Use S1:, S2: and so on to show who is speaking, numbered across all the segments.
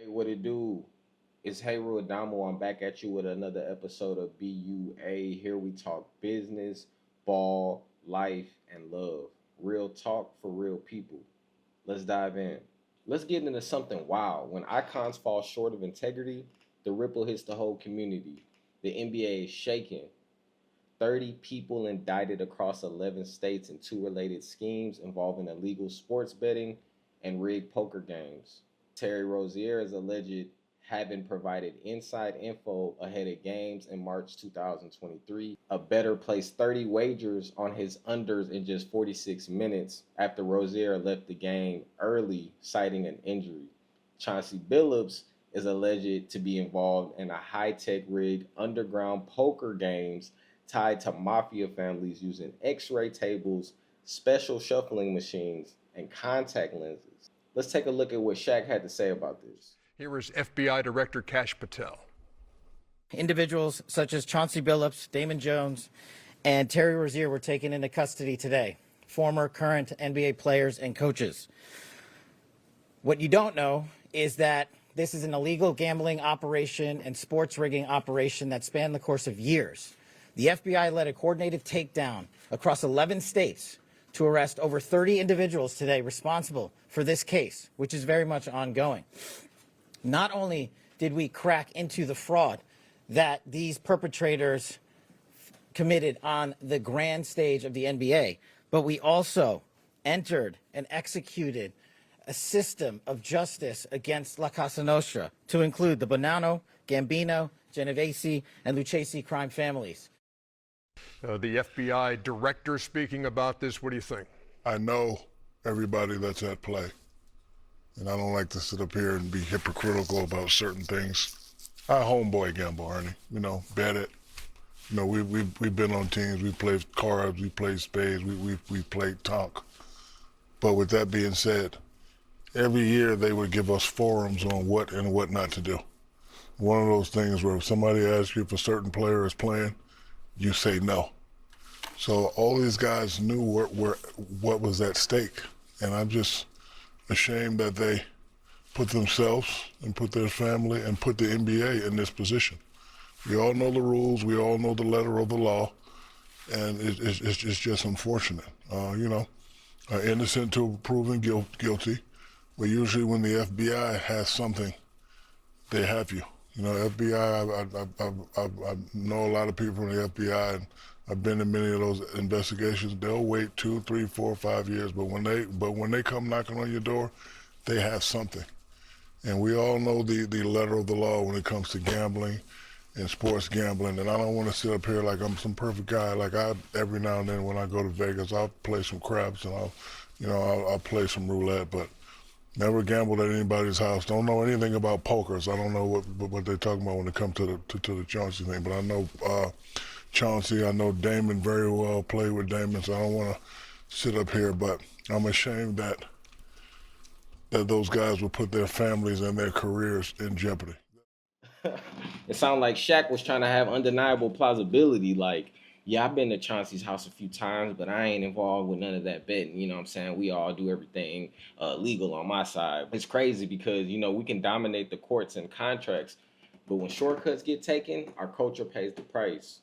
S1: Hey, what it do? It's Heru Adamu. I'm back at you with another episode of BUA. Here we talk business, ball, life, and love. Real talk for real people. Let's dive in. Let's get into something wild. When icons fall short of integrity, the ripple hits the whole community. The NBA is shaking. 30 people indicted across 11 states in two related schemes involving illegal sports betting and rigged poker games. Terry Rozier is alleged having provided inside info ahead of games in March 2023. A better placed 30 wagers on his unders in just 46 minutes after Rozier left the game early, citing an injury. Chauncey Billups is alleged to be involved in a high-tech rigged underground poker games tied to mafia families using x-ray tables, special shuffling machines, and contact lenses. Let's take a look at what Shaq had to say about this.
S2: Here is FBI Director Kash Patel.
S3: Individuals such as Chauncey Billups, Damon Jones, and Terry Rozier were taken into custody today. Former, current NBA players and coaches. What you don't know is that this is an illegal gambling operation and sports rigging operation that spanned the course of years. The FBI led a coordinated takedown across 11 states to arrest over 30 individuals today responsible for this case, which is very much ongoing. Not only did we crack into the fraud that these perpetrators committed on the grand stage of the NBA, but we also entered and executed a system of justice against La Casa Nostra to include the Bonanno, Gambino, Genovese, and Lucchese crime families.
S2: The FBI director speaking about this. What do you think?
S4: I know everybody that's at play, and I don't like to sit up here and be hypocritical about certain things. I homeboy gamble, Ernie. Bet it. We've been on teams. We played cards. We played spades. We played talk. But with that being said, every year they would give us forums on what and what not to do. One of those things where if somebody asks you if a certain player is playing, you say no. So all these guys knew what was at stake. And I'm just ashamed that they put themselves and put their family and put the NBA in this position. We all know the rules. We all know the letter of the law. And it's just unfortunate. Innocent to proven guilty. But usually when the FBI has something, they have you. FBI, I know a lot of people from the FBI, and I've been in many of those investigations. They'll wait 2, 3, 4, 5 years, but when they come knocking on your door, they have something. And we all know the letter of the law when it comes to gambling and sports gambling. And I don't want to sit up here like I'm some perfect guy. Like every now and then when I go to Vegas, I'll play some craps and I'll play some roulette, but never gambled at anybody's house. Don't know anything about poker, so I don't know what they're talking about when it comes to the Chauncey thing. But I know Chauncey, I know Damon very well, played with Damon, so I don't want to sit up here, but I'm ashamed that those guys would put their families and their careers in jeopardy.
S1: It sounded like Shaq was trying to have undeniable plausibility, like, yeah, I've been to Chauncey's house a few times, but I ain't involved with none of that betting. You know what I'm saying? We all do everything legal on my side. It's crazy because, we can dominate the courts and contracts, but when shortcuts get taken, our culture pays the price.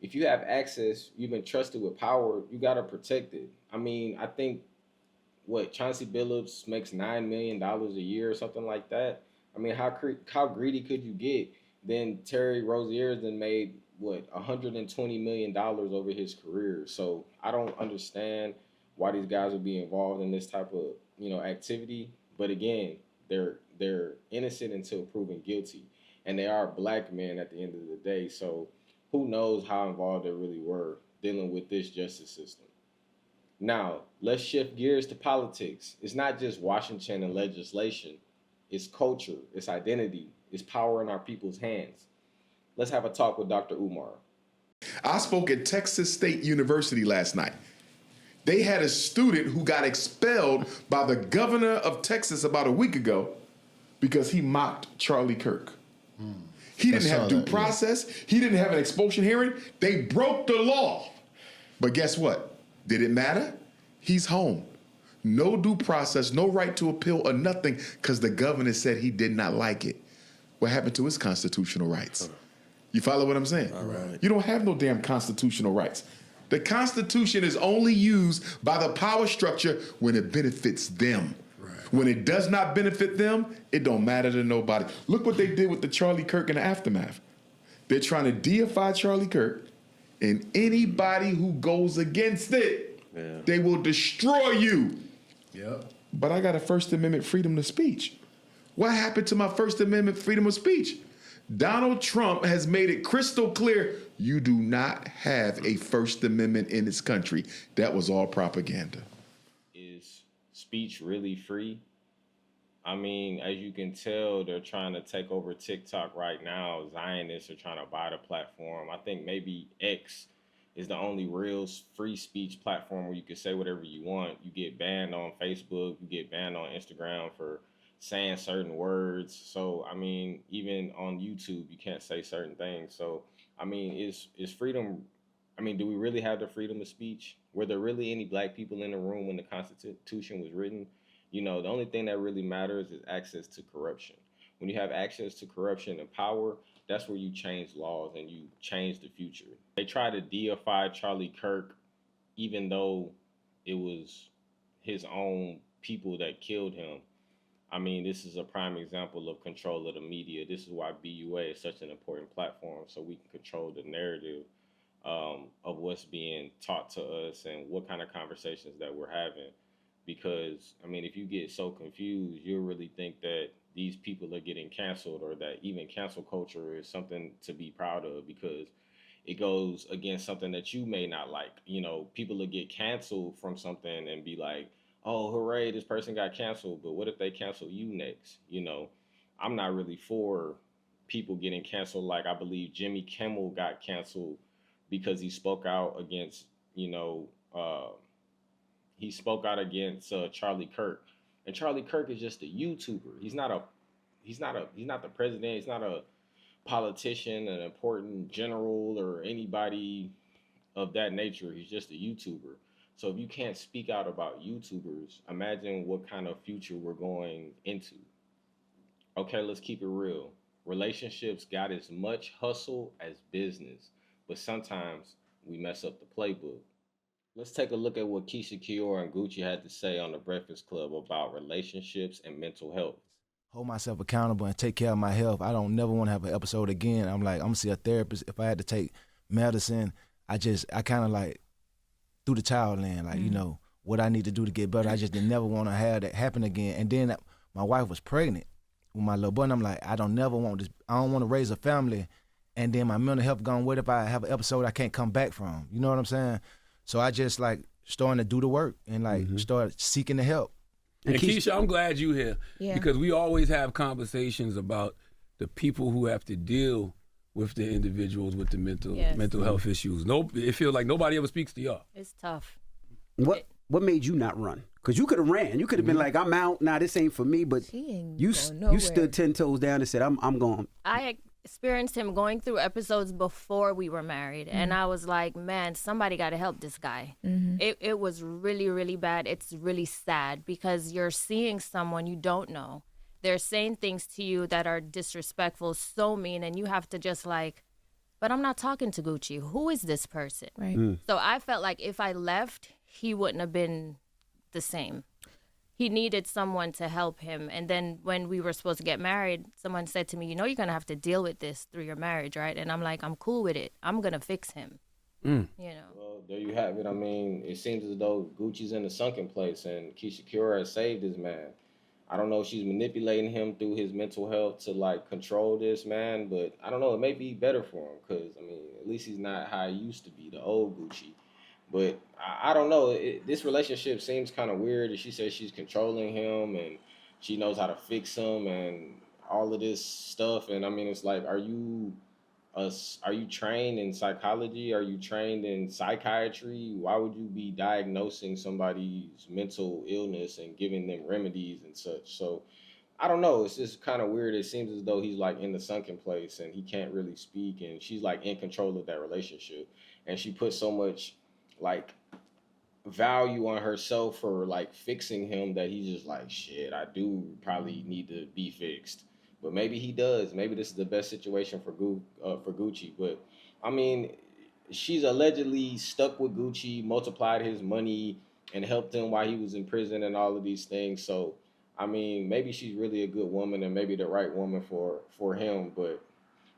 S1: If you have access, you've been trusted with power, you got to protect it. I think, Chauncey Billups makes $9 million a year or something like that. How greedy could you get? Then Terry Rozier's then made $120 million over his career. So I don't understand why these guys would be involved in this type of activity. But again, they're innocent until proven guilty, and they are black men at the end of the day. So who knows how involved they really were dealing with this justice system. Now let's shift gears to politics. It's not just Washington and legislation. It's culture. It's identity. It's power in our people's hands. Let's have a talk with Dr. Umar.
S5: I spoke at Texas State University last night. They had a student who got expelled by the governor of Texas about a week ago because he mocked Charlie Kirk. He didn't have due process. He didn't have an expulsion hearing. They broke the law. But guess what? Did it matter? He's home. No due process, no right to appeal or nothing because the governor said he did not like it. What happened to his constitutional rights? You follow what I'm saying?
S6: All right.
S5: You don't have no damn constitutional rights. The Constitution is only used by the power structure when it benefits them.
S6: Right.
S5: When it does not benefit them, it don't matter to nobody. Look what they did with the Charlie Kirk in the aftermath. They're trying to deify Charlie Kirk, and anybody who goes against it, they will destroy you.
S6: Yep.
S5: But I got a First Amendment freedom of speech. What happened to my First Amendment freedom of speech? Donald Trump has made it crystal clear you do not have a First Amendment in this country. That was all propaganda.
S1: Is speech really free? I mean, as you can tell, they're trying to take over TikTok right now. Zionists are trying to buy the platform. I think maybe X is the only real free speech platform where you can say whatever you want. You get banned on Facebook, you get banned on Instagram for saying certain words. So, I mean, even on YouTube, you can't say certain things. So, I mean, is freedom, I mean, do we really have the freedom of speech? Were there really any black people in the room when the Constitution was written? You know, the only thing that really matters is access to corruption. When you have access to corruption and power, that's where you change laws and you change the future. They try to deify Charlie Kirk, even though it was his own people that killed him. I mean, this is a prime example of control of the media. This is why BUA is such an important platform, so we can control the narrative of what's being taught to us and what kind of conversations that we're having. Because, I mean, if you get so confused, you'll really think that these people are getting canceled, or that even cancel culture is something to be proud of, because it goes against something that you may not like. You know, people will get canceled from something and be like, oh, hooray, this person got canceled. But what if they cancel you next? You know, I'm not really for people getting canceled. Like, I believe Jimmy Kimmel got canceled because he spoke out against, you know, he spoke out against Charlie Kirk. And Charlie Kirk is just a YouTuber. He's not the president. He's not a politician, an important general, or anybody of that nature. He's just a YouTuber. So if you can't speak out about YouTubers, imagine what kind of future we're going into. Okay, let's keep it real. Relationships got as much hustle as business, but sometimes we mess up the playbook. Let's take a look at what Keisha Kior and Gucci had to say on the Breakfast Club about relationships and mental health.
S7: Hold myself accountable and take care of my health. I don't never want to have an episode again. I'm like, I'm gonna see a therapist. If I had to take medicine, I kind of like threw the towel in, like, you know, what I need to do to get better. I just didn't never want to have that happen again. And then my wife was pregnant with my little boy, and I'm like, I don't never want this. I don't want to raise a family, and then my mental health gone. What if I have an episode I can't come back from? You know what I'm saying? So I just like starting to do the work and like start seeking the help.
S8: And Keisha, I'm glad you're here because we always have conversations about the people who have to deal with the individuals with the mental health issues. It feels like nobody ever speaks to y'all.
S9: It's tough.
S10: What made you not run? Because you could have ran. You could have been like, I'm out. Nah, this ain't for me. But you stood 10 toes down and said, I'm going.
S9: I experienced him going through episodes before we were married, and I was like, man, somebody got to help this guy. It was really, really bad. It's really sad because you're seeing someone you don't know. They're saying things to you that are disrespectful, so mean, and you have to just like, but I'm not talking to Gucci. Who is this person? Right. So I felt like if I left, he wouldn't have been the same. He needed someone to help him. And then when we were supposed to get married, someone said to me, you know, you're going to have to deal with this through your marriage, right? And I'm like, I'm cool with it. I'm going to fix him. You know.
S1: Well, there you have it. I mean, it seems as though Gucci's in a sunken place and Keisha Kiora has saved this man. I don't know if she's manipulating him through his mental health to like control this man, but I don't know. It may be better for him because, I mean, at least he's not how he used to be, the old Gucci. But I don't know. This relationship seems kind of weird. She says she's controlling him and she knows how to fix him and all of this stuff. And I mean, it's like, are you trained in psychology? Are you trained in psychiatry? Why would you be diagnosing somebody's mental illness and giving them remedies and such? So I don't know. It's just kind of weird. It seems as though he's like in the sunken place and he can't really speak. And she's like in control of that relationship. And she put so much like value on herself for like fixing him that he's just like, shit, I do probably need to be fixed. But maybe he does. Maybe this is the best situation for Gucci. But I mean, she's allegedly stuck with Gucci, multiplied his money, and helped him while he was in prison and all of these things. So I mean, maybe she's really a good woman and maybe the right woman for him. But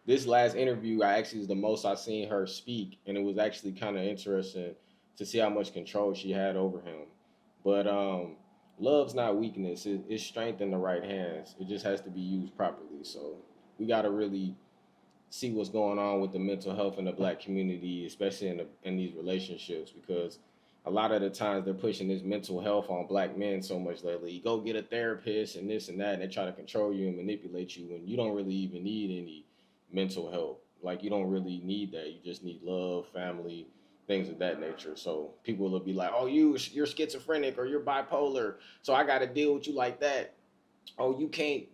S1: this last interview, I actually was the most I've seen her speak, and it was actually kind of interesting to see how much control she had over him. But love's not weakness; it's strength in the right hands. It just has to be used properly. So we got to really see what's going on with the mental health in the Black community, especially in these relationships, because a lot of the times they're pushing this mental health on Black men so much lately. You go get a therapist and this and that, and they try to control you and manipulate you when you don't really even need any mental help. Like, you don't really need that. You just need love, family, things of that nature. So people will be like, oh, you're schizophrenic or you're bipolar, so I got to deal with you like that. Oh, you can't.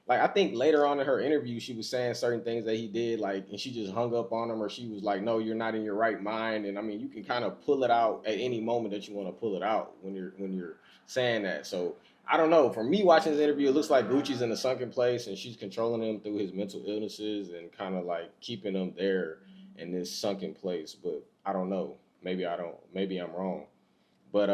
S1: I think later on in her interview, she was saying certain things that he did, like, and she just hung up on him, or she was like, no, you're not in your right mind. And I mean, you can kind of pull it out at any moment that you want to pull it out when you're saying that. So I don't know. For me, watching this interview, it looks like Gucci's in a sunken place and she's controlling him through his mental illnesses and kind of like keeping him there in this sunken place. But I don't know. Maybe I'm wrong. But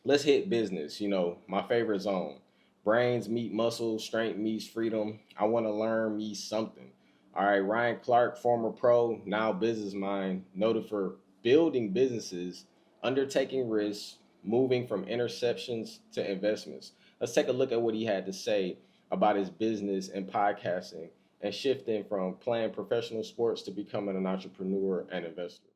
S1: let's hit business. My favorite zone. Brains meet muscle, strength meets freedom. I want to learn me something. All right, Ryan Clark, former pro, now business mind, noted for building businesses, undertaking risks, moving from interceptions to investments. Let's take a look at what he had to say about his business and podcasting and shifting from playing professional sports to becoming an entrepreneur and investor.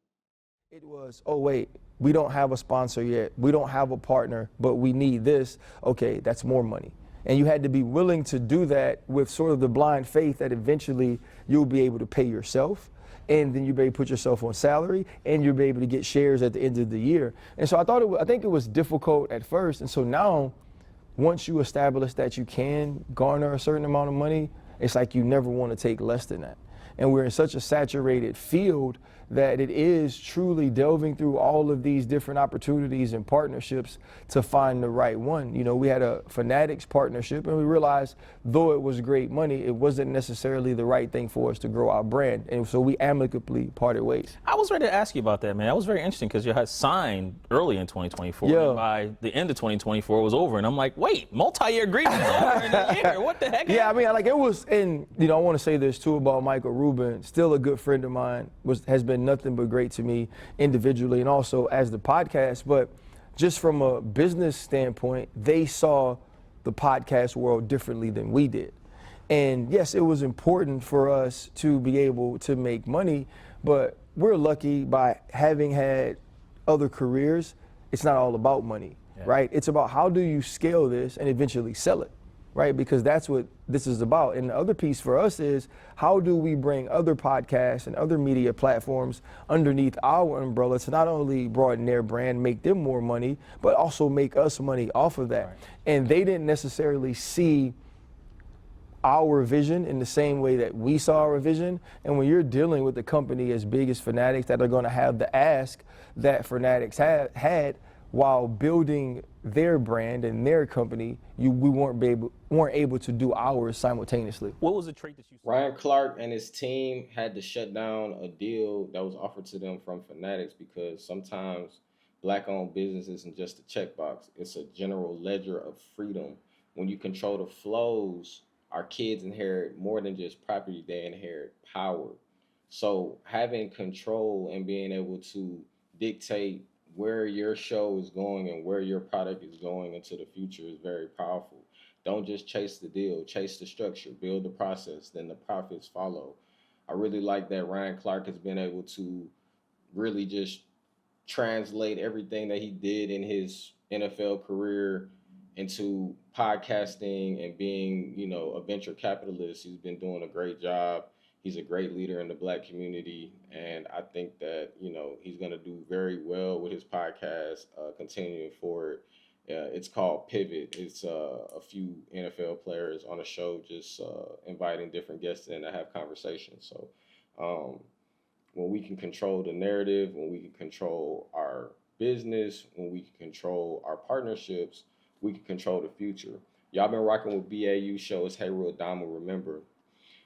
S6: It was, oh, wait, we don't have a sponsor yet. We don't have a partner, but we need this. Okay, that's more money. And you had to be willing to do that with sort of the blind faith that eventually you'll be able to pay yourself, and then you'll be able to put yourself on salary, and you'll be able to get shares at the end of the year. And so I think it was difficult at first. And so now, once you establish that you can garner a certain amount of money, it's like you never want to take less than that. And we're in such a saturated field that it is truly delving through all of these different opportunities and partnerships to find the right one. We had a Fanatics partnership, and we realized though it was great money, it wasn't necessarily the right thing for us to grow our brand. And so we amicably parted ways.
S11: I was ready to ask you about that, man. That was very interesting because you had signed early in 2024.
S6: Yeah.
S11: And by the end of 2024, it was over. And I'm like, wait, multi-year agreement is over in a year. What the heck?
S6: Yeah, I mean, it was, and I want to say this too about Michael Rubin, still a good friend of mine, has been nothing but great to me individually and also as the podcast. But just from a business standpoint, they saw the podcast world differently than we did. And yes, it was important for us to be able to make money, but we're lucky by having had other careers. It's not all about money, right? It's about how do you scale this and eventually sell it, right? Because that's what this is about. And the other piece for us is how do we bring other podcasts and other media platforms underneath our umbrella to not only broaden their brand, make them more money, but also make us money off of that. Right. And they didn't necessarily see our vision in the same way that we saw our vision. And when you're dealing with a company as big as Fanatics that are going to have the ask that Fanatics had while building their brand and their company, we weren't able to do ours simultaneously.
S11: What was the trait that you saw?
S1: Ryan Clark and his team had to shut down a deal that was offered to them from Fanatics because sometimes Black-owned business isn't just a checkbox. It's a general ledger of freedom. When you control the flows, our kids inherit more than just property, they inherit power. So having control and being able to dictate where your show is going and where your product is going into the future is very powerful. Don't just chase the deal, chase the structure, build the process, then the profits follow. I really like that Ryan Clark has been able to really just translate everything that he did in his NFL career into podcasting and being, a venture capitalist. He's been doing a great job. He's a great leader in the Black community, and I think that, he's going to do very well with his podcast, continuing forward. It's called Pivot. It's a few NFL players on a show just inviting different guests in to have conversations. So when we can control the narrative, when we can control our business, when we can control our partnerships, we can control the future. Y'all been rocking with BAU Show. It's Heru Adamu. Remember,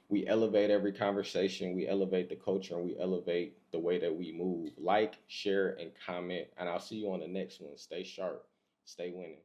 S1: we elevate every conversation, we elevate the culture, and we elevate the way that we move. Like, share, and comment. And I'll see you on the next one. Stay sharp. Stay winning.